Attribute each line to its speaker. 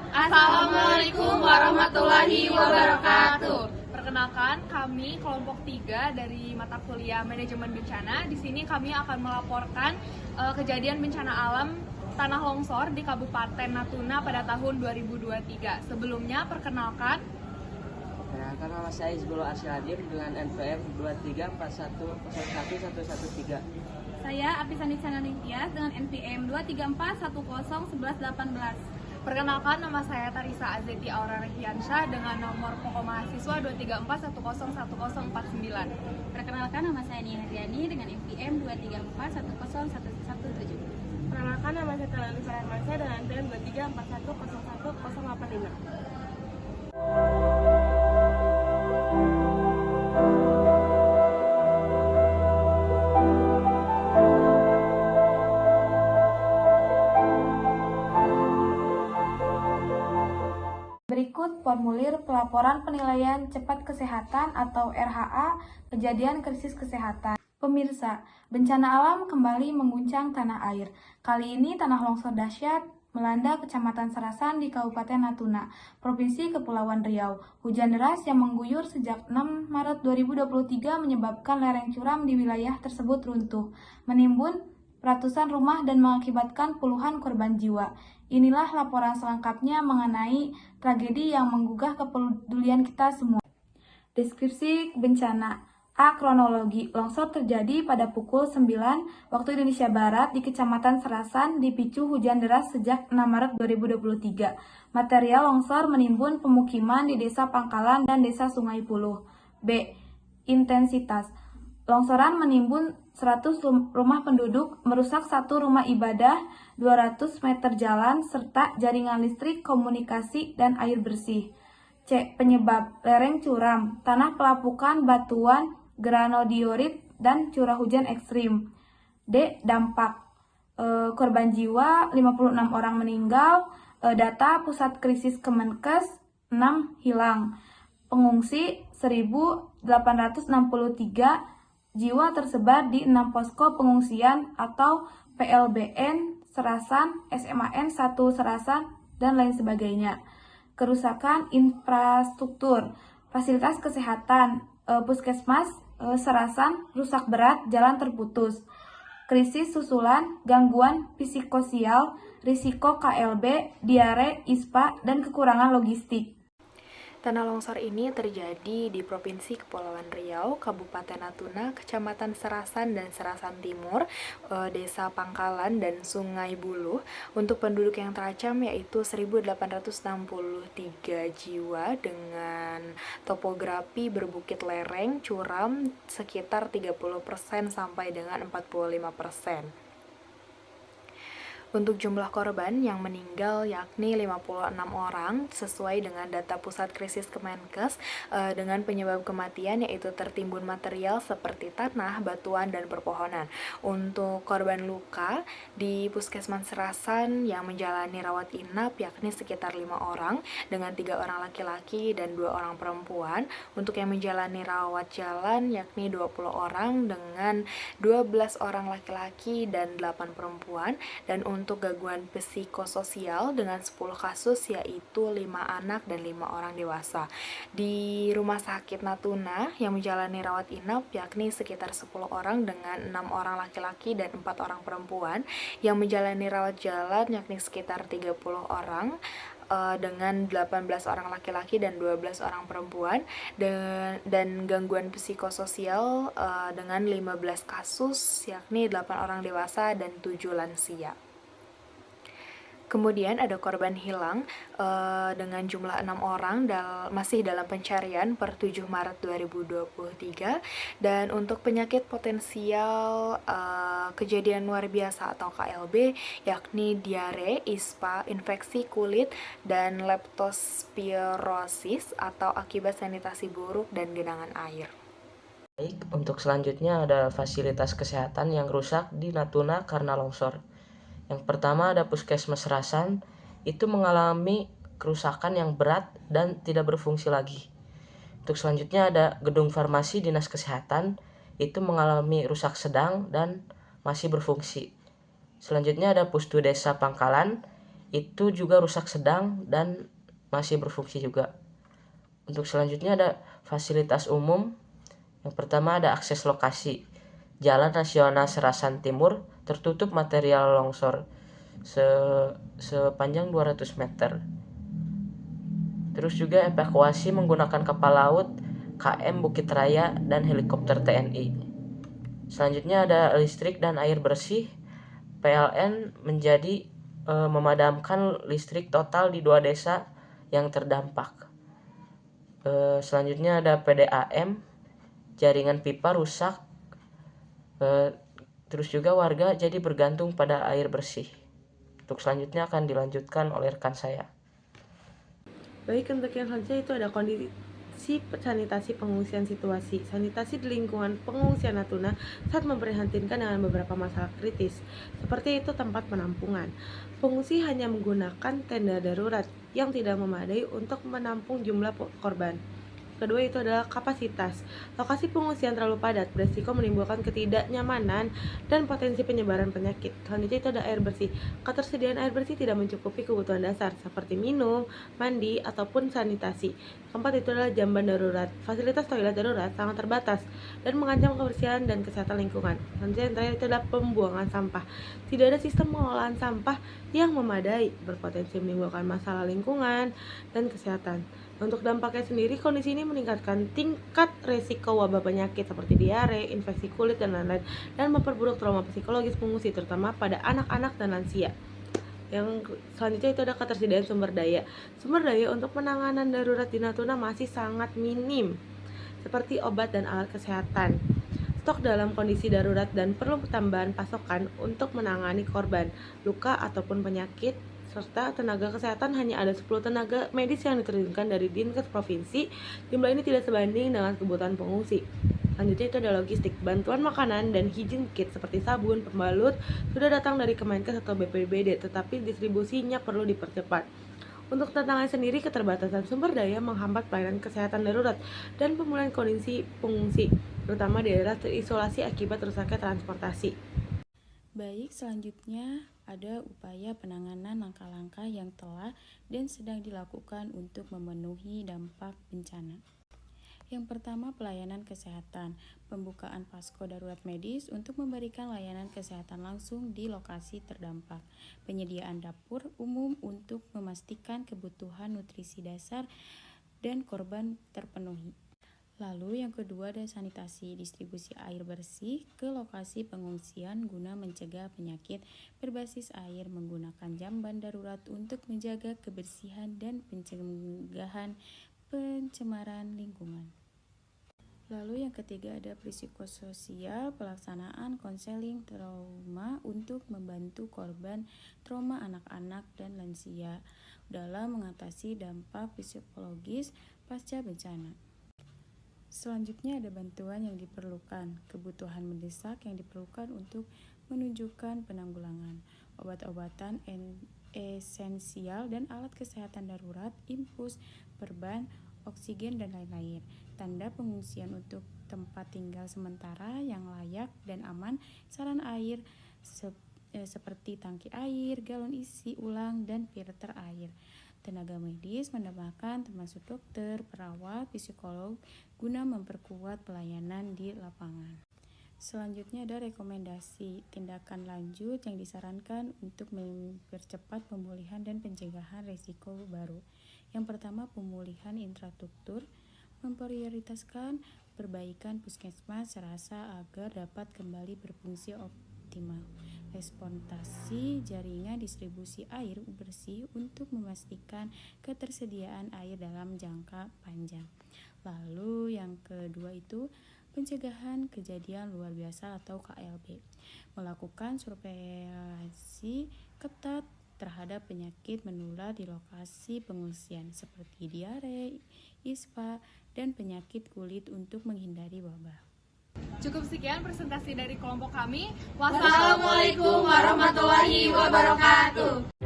Speaker 1: Assalamualaikum warahmatullahi wabarakatuh.
Speaker 2: Perkenalkan, kami kelompok 3 dari mata kuliah Manajemen Bencana. Di sini kami akan melaporkan kejadian bencana alam tanah longsor di Kabupaten Natuna pada tahun 2023. Sebelumnya, perkenalkan
Speaker 3: Nama saya Isbul Arsyadin dengan NPM 2341011113.
Speaker 4: Saya Apisani Sananingtyas dengan NPM 234101118.
Speaker 2: Perkenalkan, nama saya Tarisa Azeti Aura Rehiansyah dengan nomor pokok mahasiswa 234101049.
Speaker 4: Perkenalkan, nama saya Nia Heriani dengan NPM 234101117.
Speaker 1: Perkenalkan, nama saya Talani Farahmansyah dengan NPM 234101085.
Speaker 5: Berikut formulir pelaporan penilaian cepat kesehatan atau RHA kejadian krisis kesehatan. Pemirsa, bencana alam kembali mengguncang tanah air. Kali ini tanah longsor dahsyat melanda Kecamatan Serasan di Kabupaten Natuna, Provinsi Kepulauan Riau. Hujan deras yang mengguyur sejak 6 Maret 2023 menyebabkan lereng curam di wilayah tersebut runtuh, menimbun ratusan rumah dan mengakibatkan puluhan korban jiwa. Inilah laporan selengkapnya mengenai tragedi yang menggugah kepedulian kita semua. Deskripsi bencana. A. Kronologi. Longsor terjadi pada pukul 9 waktu Indonesia Barat di Kecamatan Serasan dipicu hujan deras sejak 6 Maret 2023. Material longsor menimbun pemukiman di Desa Pangkalan dan Desa Sungai Puluh. B. Intensitas. Longsoran menimbun 100 rumah penduduk, merusak 1 rumah ibadah, 200 meter jalan, serta jaringan listrik, komunikasi, dan air bersih. C. Penyebab lereng curam, tanah pelapukan, batuan, granodiorit, dan curah hujan ekstrim. D. Dampak korban jiwa 56 orang meninggal, data Pusat Krisis Kemenkes 6 hilang, pengungsi 1.863 jiwa tersebar di 6 posko pengungsian atau PLBN Serasan, SMAN 1 Serasan, dan lain sebagainya. Kerusakan infrastruktur, fasilitas kesehatan, puskesmas Serasan rusak berat, jalan terputus. Krisis susulan, gangguan psikososial, risiko KLB, diare, ISPA, dan kekurangan logistik.
Speaker 2: tanah longsor ini terjadi di Provinsi Kepulauan Riau, Kabupaten Natuna, Kecamatan Serasan dan Serasan Timur, Desa Pangkalan dan Sungai Buluh. Untuk penduduk yang terancam yaitu 1.863 jiwa dengan topografi berbukit lereng, curam sekitar 30% sampai dengan 45%. Untuk jumlah korban yang meninggal yakni 56 orang sesuai dengan data Pusat Krisis Kemenkes, dengan penyebab kematian yaitu tertimbun material seperti tanah, batuan, dan perpohonan. Untuk korban luka di Puskesmas Serasan yang menjalani rawat inap yakni sekitar 5 orang dengan 3 orang laki-laki dan 2 orang perempuan. Untuk yang menjalani rawat jalan yakni 20 orang dengan 12 orang laki-laki dan 8 perempuan. Dan untuk gangguan psikososial dengan 10 kasus yaitu 5 anak dan 5 orang dewasa. Di Rumah Sakit Natuna yang menjalani rawat inap yakni sekitar 10 orang dengan 6 orang laki-laki dan 4 orang perempuan. Yang menjalani rawat jalan yakni sekitar 30 orang dengan 18 orang laki-laki dan 12 orang perempuan, dan gangguan psikososial dengan 15 kasus yakni 8 orang dewasa dan 7 lansia. Kemudian ada korban hilang dengan jumlah 6 orang masih dalam pencarian per 7 Maret 2023. Dan untuk penyakit potensial kejadian luar biasa atau KLB yakni diare, ISPA, infeksi kulit, dan leptospirosis atau akibat sanitasi buruk dan genangan air.
Speaker 3: Baik, untuk selanjutnya ada fasilitas kesehatan yang rusak di Natuna karena longsor. Yang pertama ada Puskesmas Serasan, itu mengalami kerusakan yang berat dan tidak berfungsi lagi. Untuk selanjutnya ada Gedung Farmasi Dinas Kesehatan, itu mengalami rusak sedang dan masih berfungsi. Selanjutnya ada Pustu Desa Pangkalan, itu juga rusak sedang dan masih berfungsi juga. Untuk selanjutnya ada fasilitas umum. Yang pertama ada akses lokasi. Jalan Nasional Serasan Timur tertutup material longsor sepanjang 200 meter. Terus juga evakuasi menggunakan kapal laut KM Bukit Raya dan helikopter TNI. Selanjutnya ada listrik dan air bersih. PLN menjadi memadamkan listrik total di 2 desa yang terdampak. Selanjutnya ada PDAM, jaringan pipa rusak. Terus juga warga jadi bergantung pada air bersih. Untuk selanjutnya akan dilanjutkan oleh rekan saya.
Speaker 6: Baik, untuk yang selanjutnya itu ada kondisi sanitasi pengungsian situasi. Sanitasi di lingkungan pengungsian Natuna saat memprihatinkan dengan beberapa masalah kritis, seperti itu tempat penampungan. Pengungsi hanya menggunakan tenda darurat yang tidak memadai untuk menampung jumlah korban. Kedua itu adalah kapasitas. Lokasi pengungsian terlalu padat, beresiko menimbulkan ketidaknyamanan dan potensi penyebaran penyakit. Selanjutnya itu ada air bersih. Ketersediaan air bersih tidak mencukupi kebutuhan dasar seperti minum, mandi, ataupun sanitasi. Keempat itu adalah jamban darurat. Fasilitas toilet darurat sangat terbatas dan mengancam kebersihan dan kesehatan lingkungan. Selanjutnya yang terakhir itu adalah pembuangan sampah. Tidak ada sistem pengolahan sampah yang memadai, berpotensi menimbulkan masalah lingkungan dan kesehatan. Untuk dampaknya sendiri, kondisi ini meningkatkan tingkat resiko wabah penyakit seperti diare, infeksi kulit, dan lain-lain, dan memperburuk trauma psikologis pengungsi, terutama pada anak-anak dan lansia. Yang selanjutnya itu ada ketersediaan sumber daya. Sumber daya untuk penanganan darurat di Natuna masih sangat minim, seperti obat dan alat kesehatan. Stok dalam kondisi darurat dan perlu tambahan pasokan untuk menangani korban, luka ataupun penyakit, serta tenaga kesehatan hanya ada 10 tenaga medis yang diterjunkan dari Dinkes Provinsi. Jumlah ini tidak sebanding dengan kebutuhan pengungsi. Selanjutnya itu ada logistik. Bantuan makanan dan hygiene kit seperti sabun, pembalut sudah datang dari Kemenkes atau BPBD, tetapi distribusinya perlu dipercepat. Untuk tantangan sendiri, keterbatasan sumber daya menghambat pelayanan kesehatan darurat dan pemulihan kondisi pengungsi, terutama di daerah terisolasi akibat rusaknya transportasi.
Speaker 7: Baik, selanjutnya ada upaya penanganan langkah-langkah yang telah dan sedang dilakukan untuk memenuhi dampak bencana. Yang pertama, pelayanan kesehatan. Pembukaan posko darurat medis untuk memberikan layanan kesehatan langsung di lokasi terdampak. Penyediaan dapur umum untuk memastikan kebutuhan nutrisi dasar dan korban terpenuhi. Lalu yang kedua ada sanitasi, distribusi air bersih ke lokasi pengungsian guna mencegah penyakit berbasis air menggunakan jamban darurat untuk menjaga kebersihan dan pencegahan pencemaran lingkungan. Lalu yang ketiga ada psikososial, pelaksanaan konseling trauma untuk membantu korban trauma anak-anak dan lansia dalam mengatasi dampak psikologis pasca bencana. Selanjutnya ada bantuan yang diperlukan, kebutuhan mendesak yang diperlukan untuk menunjukkan penanggulangan, obat-obatan esensial dan alat kesehatan darurat, infus, perban, oksigen, dan lain-lain. Tanda pengungsian untuk tempat tinggal sementara yang layak dan aman, saran air seperti tangki air, galon isi ulang, dan filter air. Tenaga medis menambahkan termasuk dokter, perawat, psikolog guna memperkuat pelayanan di lapangan. Selanjutnya ada rekomendasi tindakan lanjut yang disarankan untuk mempercepat pemulihan dan pencegahan risiko baru. Yang pertama, pemulihan infrastruktur, memprioritaskan perbaikan puskesmas serasa agar dapat kembali berfungsi optimal. Responsi jaringan distribusi air bersih untuk memastikan ketersediaan air dalam jangka panjang. Lalu yang kedua itu pencegahan kejadian luar biasa atau KLB. Melakukan surveillance ketat terhadap penyakit menular di lokasi pengungsian seperti diare, ispa, dan penyakit kulit untuk menghindari wabah.
Speaker 4: Cukup sekian presentasi dari kelompok kami.
Speaker 1: Wassalamualaikum warahmatullahi wabarakatuh.